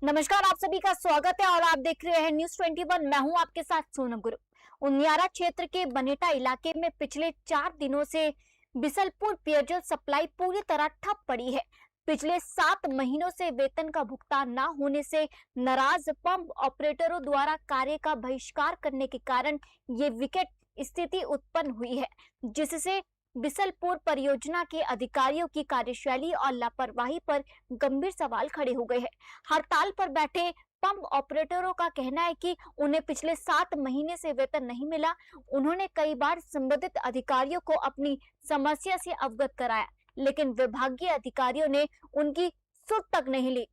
नमस्कार, आप सभी का स्वागत है और आप देख रहे हैं न्यूज 21। मैं हूं आपके साथ सोनम गुरु। उनियारा क्षेत्र के बनेटा इलाके में पिछले 4 दिनों से बिसलपुर पेयजल सप्लाई पूरी तरह ठप पड़ी है। पिछले 7 महीनों से वेतन का भुगतान न होने से नाराज पंप ऑपरेटरों द्वारा कार्य का बहिष्कार करने के कारण ये विकट स्थिति उत्पन्न हुई है, जिससे बिसलपुर परियोजना के अधिकारियों की कार्यशैली और लापरवाही पर गंभीर सवाल खड़े हो गए हैं। हड़ताल पर बैठे पंप ऑपरेटरों का कहना है कि उन्हें पिछले 7 महीने से वेतन नहीं मिला। उन्होंने कई बार संबंधित अधिकारियों को अपनी समस्या से अवगत कराया, लेकिन विभागीय अधिकारियों ने उनकी सुध तक नहीं ली।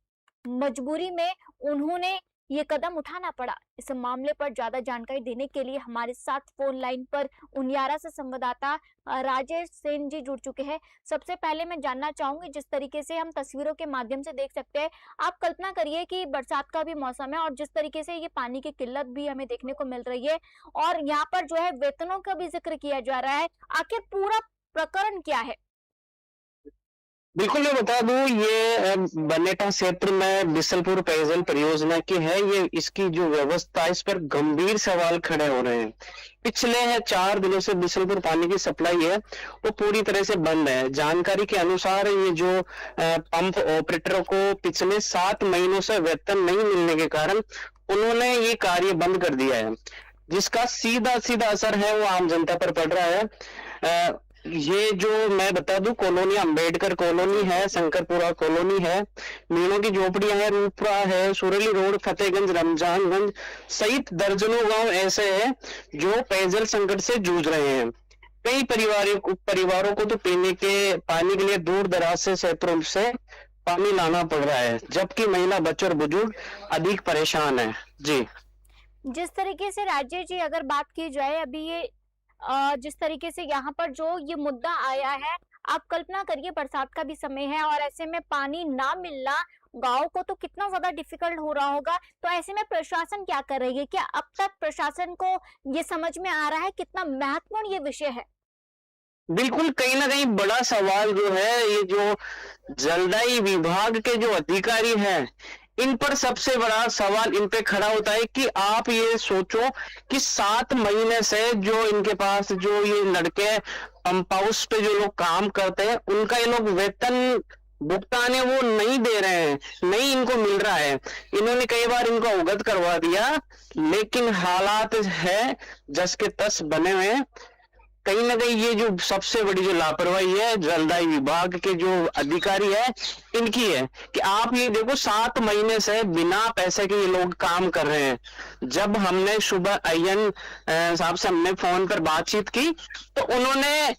मजबूरी में उन्होंने ये कदम उठाना पड़ा। इस मामले पर ज्यादा जानकारी देने के लिए हमारे साथ फोन लाइन पर उनियारा से संवाददाता राजेश सेन जी जुड़ चुके हैं। सबसे पहले मैं जानना चाहूंगी, जिस तरीके से हम तस्वीरों के माध्यम से देख सकते हैं, आप कल्पना करिए कि बरसात का भी मौसम है और जिस तरीके से ये पानी की किल्लत भी हमें देखने को मिल रही है और यहाँ पर जो है वेतनों का भी जिक्र किया जा रहा है। आखिर पूरा प्रकरण क्या है? बिल्कुल, मैं बता दूं, ये बनेटा क्षेत्र में बिसलपुर पेयजल परियोजना की है। ये इसकी जो व्यवस्था है, इस पर गंभीर सवाल खड़े हो रहे हैं। पिछले 4 दिनों से बिसलपुर पानी की सप्लाई है वो पूरी तरह से बंद है। जानकारी के अनुसार ये जो पंप ऑपरेटरों को पिछले 7 महीनों से वेतन नहीं मिलने के कारण उन्होंने ये कार्य बंद कर दिया है, जिसका सीधा सीधा असर है वो आम जनता पर पड़ रहा है। ये जो मैं बता दूं, कॉलोनी अंबेडकर कॉलोनी है, शंकरपुरा कॉलोनी है, मीणों की झोपड़ियां है, रूपरा है, सुरेली रोड, फतेहगंज, रमजानगंज सहित दर्जनों गांव ऐसे हैं जो पेयजल संकट से जूझ रहे हैं। कई परिवारों को तो पीने के पानी के लिए दूर दराज से क्षेत्रों से पानी लाना पड़ रहा है, जबकि महिला, बच्चे और बुजुर्ग अधिक परेशान है। जी, जिस तरीके से राजेश जी अगर बात की जाए, अभी ये जिस तरीके से यहाँ पर जो ये मुद्दा आया है, आप कल्पना करिए बरसात का भी समय है और ऐसे में पानी ना मिलना गांव को तो कितना ज्यादा डिफिकल्ट हो रहा होगा। तो ऐसे में प्रशासन क्या कर रही है? क्या अब तक प्रशासन को ये समझ में आ रहा है कितना महत्वपूर्ण ये विषय है? बिल्कुल, कहीं ना कहीं बड़ा सवाल जो है, ये जो जलदायी विभाग के जो अधिकारी हैं, इन पर सबसे बड़ा सवाल इन पे खड़ा होता है कि आप ये सोचो कि 7 महीने से जो इनके पास जो ये लड़के पंप हाउस पे जो लोग काम करते हैं, उनका ये लोग वेतन भुगतान है वो नहीं दे रहे हैं, नहीं इनको मिल रहा है। इन्होंने कई बार इनको अवगत करवा दिया, लेकिन हालात है जस के तस बने हुए हैं। कहीं ना कहीं ये जो सबसे बड़ी जो लापरवाही है जलदायी विभाग के जो अधिकारी है, इनकी है कि आप ये देखो 7 महीने से बिना पैसे के ये लोग काम कर रहे हैं। जब हमने सुबह अय्यन साहब से हमने फोन पर बातचीत की तो उन्होंने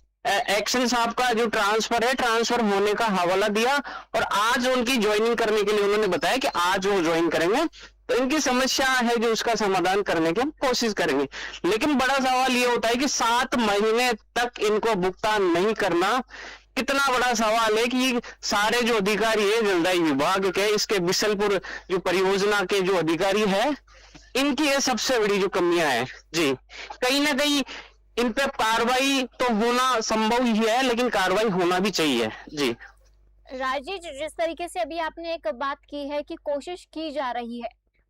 एक्शन साहब का जो ट्रांसफर है, ट्रांसफर होने का हवाला दिया और आज उनकी ज्वाइनिंग करने के लिए उन्होंने बताया कि आज वो ज्वाइन करेंगे। तो इनकी समस्या है जो उसका समाधान करने की हम कोशिश करेंगे। लेकिन बड़ा सवाल ये होता है कि 7 महीने तक इनको भुगतान नहीं करना कितना बड़ा सवाल है कि ये सारे जो अधिकारी है जलदायी विभाग के, इसके बिसलपुर जो परियोजना के जो अधिकारी है, इनकी ये सबसे बड़ी जो कमियां है। जी, कहीं ना कहीं इन पे कार्रवाई तो होना संभव ही है, लेकिन कार्रवाई होना भी चाहिए। जी राजेश, जिस तरीके से अभी आपने एक बात की है कि कोशिश की जा रही है,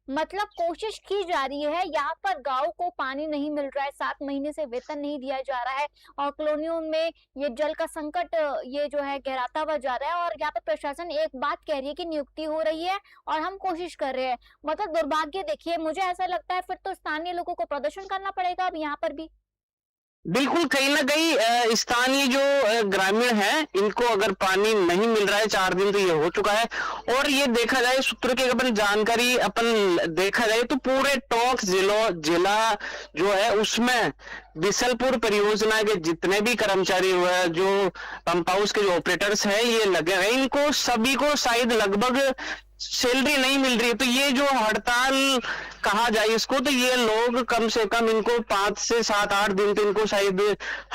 मतलब कोशिश की जा रही है, यहाँ पर गांव को पानी नहीं मिल रहा है, 7 महीने से वेतन नहीं दिया जा रहा है और कॉलोनियों में ये जल का संकट ये जो है गहराता हुआ जा रहा है और यहाँ पर प्रशासन एक बात कह रही है कि नियुक्ति हो रही है और हम कोशिश कर रहे हैं। मतलब दुर्भाग्य। देखिए, मुझे ऐसा लगता है फिर तो स्थानीय लोगों को प्रदर्शन करना पड़ेगा अब यहाँ पर भी। बिल्कुल, कहीं ना कहीं स्थानीय जो ग्रामीण है, इनको अगर पानी नहीं मिल रहा है, 4 दिन तो ये हो चुका है। और ये देखा जाए सूत्र की अपन जानकारी अपन देखा जाए तो पूरे टोंक जिला जो है उसमें बिसलपुर परियोजना के जितने भी कर्मचारी हुए, जो पंप हाउस के जो ऑपरेटर्स हैं, ये लगे हैं, इनको सभी को शायद लगभग सैलरी नहीं मिल रही है। तो ये जो हड़ताल कहा जाए इसको, तो ये लोग कम से कम इनको 5 से 7-8 दिन तो इनको शायद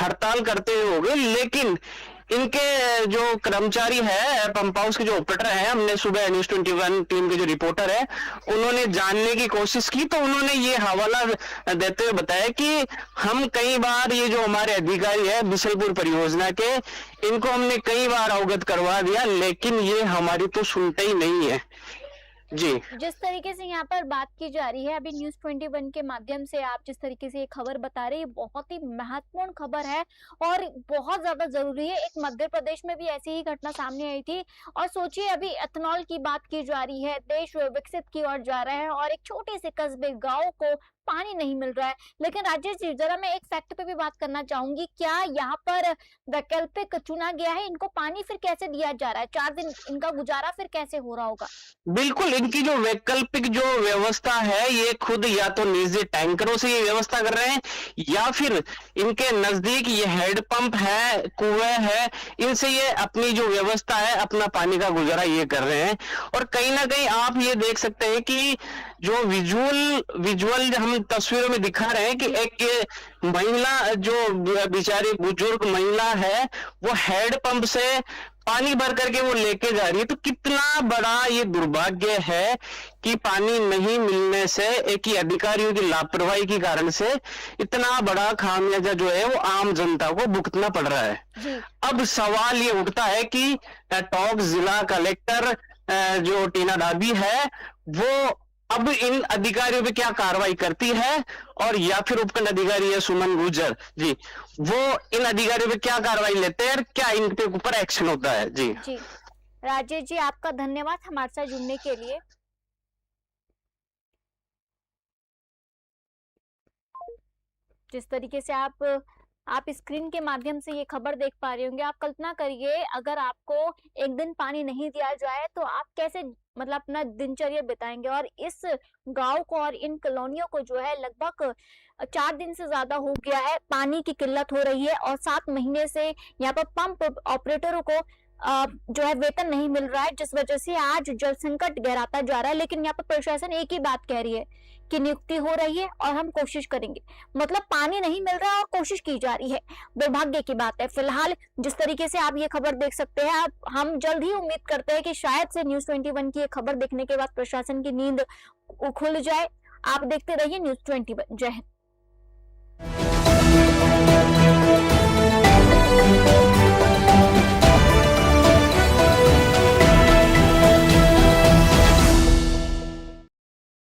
हड़ताल करते होंगे। लेकिन इनके जो कर्मचारी है, पंप हाउस के जो ऑपरेटर है, हमने सुबह न्यूज 21 टीम के जो रिपोर्टर है उन्होंने जानने की कोशिश की, तो उन्होंने ये हवाला देते हुए बताया कि हम कई बार ये जो हमारे अधिकारी है बिसलपुर परियोजना के, इनको हमने कई बार अवगत करवा दिया, लेकिन ये हमारी तो सुनते ही नहीं है। जी जिस तरीके से यहाँ पर बात की जा रही है अभी न्यूज़ 21 के माध्यम से, आप जिस तरीके से ये खबर बता रहे हैं, ये बहुत ही महत्वपूर्ण खबर है और बहुत ज्यादा जरूरी है। एक मध्य प्रदेश में भी ऐसी ही घटना सामने आई थी और सोचिए अभी एथेनॉल की बात की जा रही है, देश विकसित की ओर जा रहा है और एक छोटे से कस्बे गांव को पानी नहीं मिल रहा है। लेकिन राजेश जी, जरा मैं एक फैक्ट पे भी बात करना चाहूंगी, क्या यहाँ पर वैकल्पिक चुना गया है? इनको पानी फिर कैसे दिया जा रहा है? 4 दिन इनका गुजारा फिर कैसे हो रहा होगा? बिल्कुल, इनकी जो वैकल्पिक जो व्यवस्था है, ये खुद या तो निजी टैंकरों से ये व्यवस्था कर रहे हैं या फिर इनके नजदीक ये हैंडपंप है, कुएं है, इनसे ये अपनी जो व्यवस्था है, अपना पानी का गुजारा ये कर रहे हैं। और कहीं ना कहीं आप ये देख सकते हैं कि जो विजुअल हम तस्वीरों में दिखा रहे हैं कि एक महिला, जो बेचारी बुजुर्ग महिला है, वो हैंडपंप से पानी भर करके वो लेके जा रही है। तो कितना बड़ा ये दुर्भाग्य है कि पानी नहीं मिलने से, एक ही अधिकारियों की लापरवाही के कारण से इतना बड़ा खामियाजा जो है वो आम जनता को भुगतना पड़ रहा है। जी अब सवाल ये उठता है कि टॉप जिला कलेक्टर जो टीना डाबी है, वो अब इन अधिकारियों पे क्या कार्रवाई करती है, और या फिर उपखंड अधिकारी है सुमन गुर्जर जी, वो इन अधिकारियों पे क्या कार्रवाई लेते हैं और क्या इनके ऊपर एक्शन होता है। जी जी राजेश जी, आपका धन्यवाद हमारे साथ जुड़ने के लिए। जिस तरीके से आप स्क्रीन के माध्यम से ये खबर देख पा रहे होंगे, आप कल्पना करिए अगर आपको एक दिन पानी नहीं दिया जाए तो आप कैसे मतलब अपना दिनचर्या बिताएंगे। और इस गांव को और इन कॉलोनियों को जो है लगभग 4 दिन से ज्यादा हो गया है, पानी की किल्लत हो रही है और 7 महीने से यहाँ पर पंप ऑपरेटरों को जो है वेतन नहीं मिल रहा है, जिस वजह से आज जल संकट गहराता जा रहा है। लेकिन यहाँ पर प्रशासन एक ही बात कह रही है कि नियुक्ति हो रही है और हम कोशिश करेंगे। मतलब पानी नहीं मिल रहा है और कोशिश की जा रही है, दुर्भाग्य की बात है। फिलहाल जिस तरीके से आप ये खबर देख सकते हैं, हम जल्द ही उम्मीद करते हैं कि शायद से न्यूज़ 21 की ये खबर देखने के बाद प्रशासन की नींद खुल जाए। आप देखते रहिए न्यूज़ 21। जय हिंद।